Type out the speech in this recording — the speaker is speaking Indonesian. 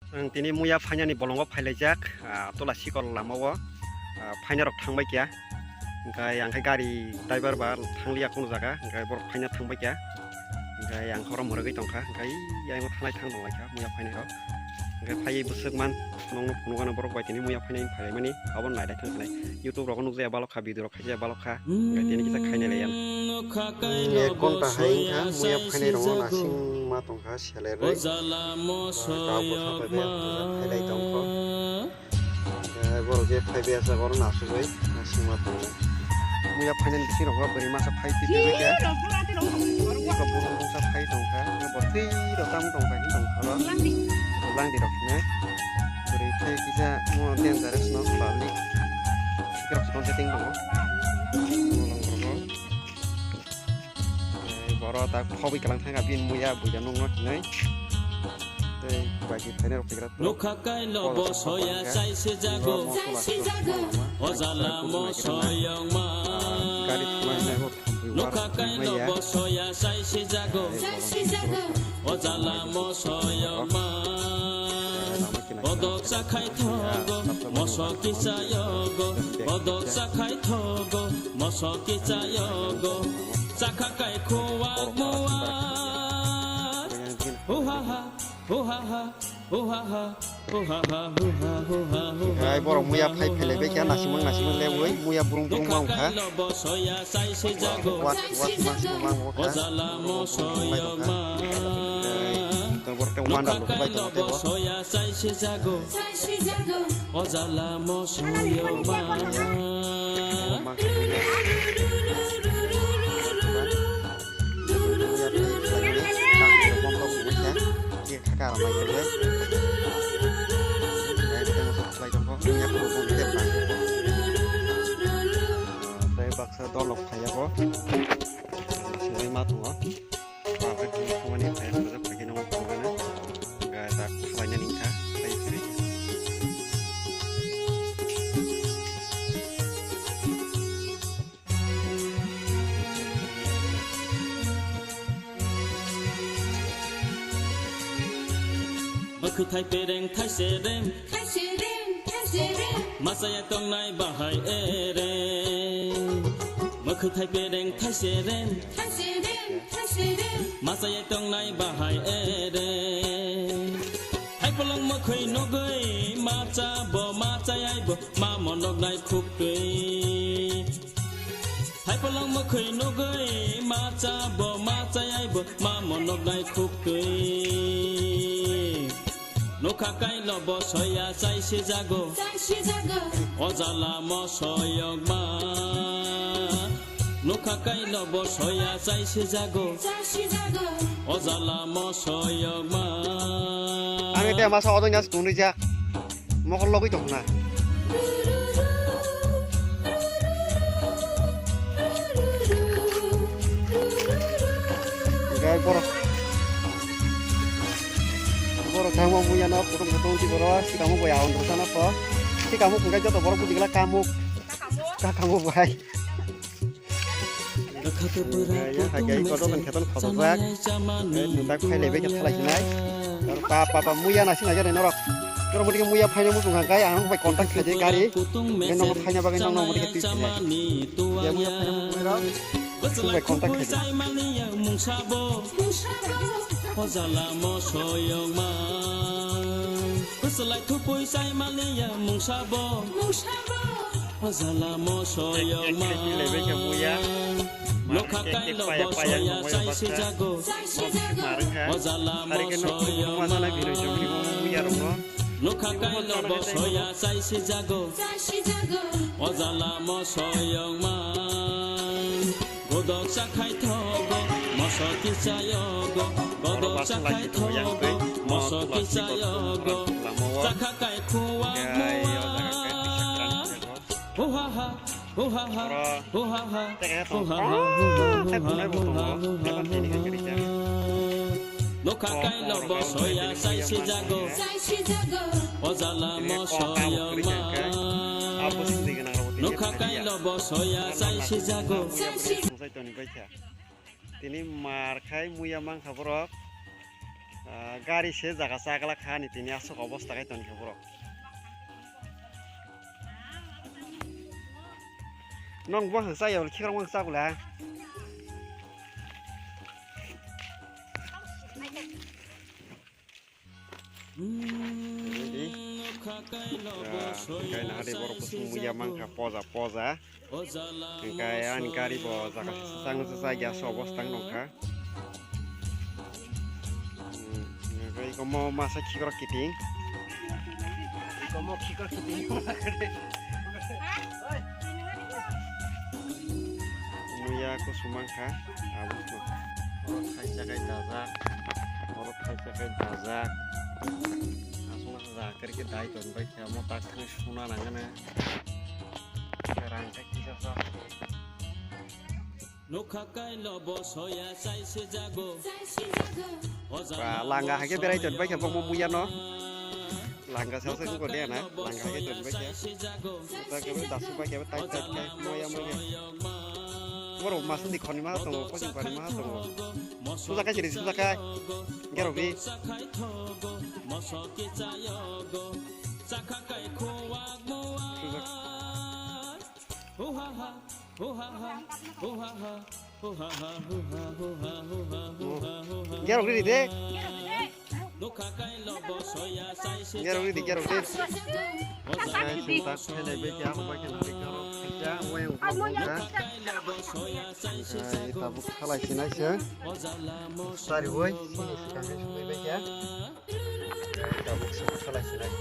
Tini muya phanya ni bolongo phailajak tola sikol lamawo phanya rok thangbai kya engkai angkai gari driver ba thanglia kono jaga engkai bor phanya thangbai kya engkai ang khorom horogoi tongkha engkai yang thanai thang dong laika muya phanya ro engkai phai busukman nong phunugana borok bai tini muya phanya phai mani abon naidai thangkhnai youtube rok nukjaya balokha video rok khaija balokha engkai tini kisa khaina leyan kon ta haingkha muya phanya ro nasing ma tongkha seleroi haidai tongkho borok je phai biasa bor nasugoi nasing ma tongkha muya phanya bisi rok beri masa phai titi kya ko burung sa phai tongkha bor tei ro tam tongkha ni tongkha ro lang di rok ne beri thai kisa mo dangerous no public sikrak sikon setting dong boro ta phobi kalang thanga bin muya buja nong no nei tei bagi phane rok pikrat lokha kai lobo soya sai se jago ozala mo soyong ma gari thmai nai ho lokha kai lobo soya sai se jago ozala mo soyong ma odok sa khai thogo mosoki sayogo odok sa khai thogo mosoki sayogo sakha kai khowa moa ha ha hai borok muya phai phele be kya nasimang lewoi muya burung mau kha wat nasimang mau kha bor te wanda lo bai to te bo ozala mo soyoma kakak ramai kerja, kita masuk slide dong kok, minyak bubuk tiap hari. Saya bakso dolok kayak kok, masih matu kok. Pakai kemana ini saya sudah pergi nongol kemana, nggak tak banyak nikah, saya sendiri. Khi thay pereng thay serem masaya tong nai bahai ere khi thay pereng thay serem masaya tong nai bahai ere hai polong khi no goi ma cha bo ma chai bo ma monok nai khuk kei hai polong khi no goi ma cha bo ma chai bo ma monok nai khuk kei lokha kai lobo soya sai se jago ozala mo soyong ma lokha kai lobo soya sai se jago ozala mo soyong ma Ani dia masa odong jas tuni jak mo kon logi tong na gai borok kamu punya no putung putung di bawah si kamu punya untuk sana apa si kamu punya jatuh borok putih lah kamu baik ya hagai kodo kan keton kodo bak nuntak phai lebe ke thalai sinai papa muya nasi naja ne norok koro mudi muya phai mu tunga kai ang bai kontak khaje gari gen no phai nya bagai no mudi ke tis ya muya phai mu norok bai kontak khaje ozala mo soyong ma kusalai thupui sai malia mungsabo ozala mo soyong ma lokha kai lobo soya sai se jago ozala mo soyong ma lokha kai lobo soya sai se jago ozala mo soyong ma godok sa khai thogo mosoki sayogo godok sa khai thogo mosoki sayogo sakha kai khowa moa lokha kai lobo soya sai se jago ozala mo soyong ma lokha kai lobo soya sai se jago Tini markai muya mang khaborok গাড়ি সে জায়গা চাগলা খানি তিনি আসো অবস্থা খাই তনি খবর নং বং হাসায় খিরং বং চাগুলা Engkai nah hari baru kusung muya mangka poza engkai an kari bo jaka sang saja sobos tang nongka engkai komo masa kikor kiting muya kusung mangka abus no orang kaisa kai dazak asuna zakar ke dai ton bai kamo tak ni suna nangana serang tek bisa sa nokha kai lobo soya saise jago langga hake berai ton bai kamo muya no langga sa ko dia na langga hake ton bai ya ta ke dasu bai ke tai tai ke moya Moro masuk di koni mah tunggu, posing koni mah tunggu. Susah kan jadi susah kan? Gero bi. Gero bi deh. Gero bi, gero bi. Saya cinta saya baik ya, baik yang hari gero kerja, yang bukan. Tabuk halai sinai sih. Sari boy, sini sekarang sudah baik ya. Tabuk halai sinai.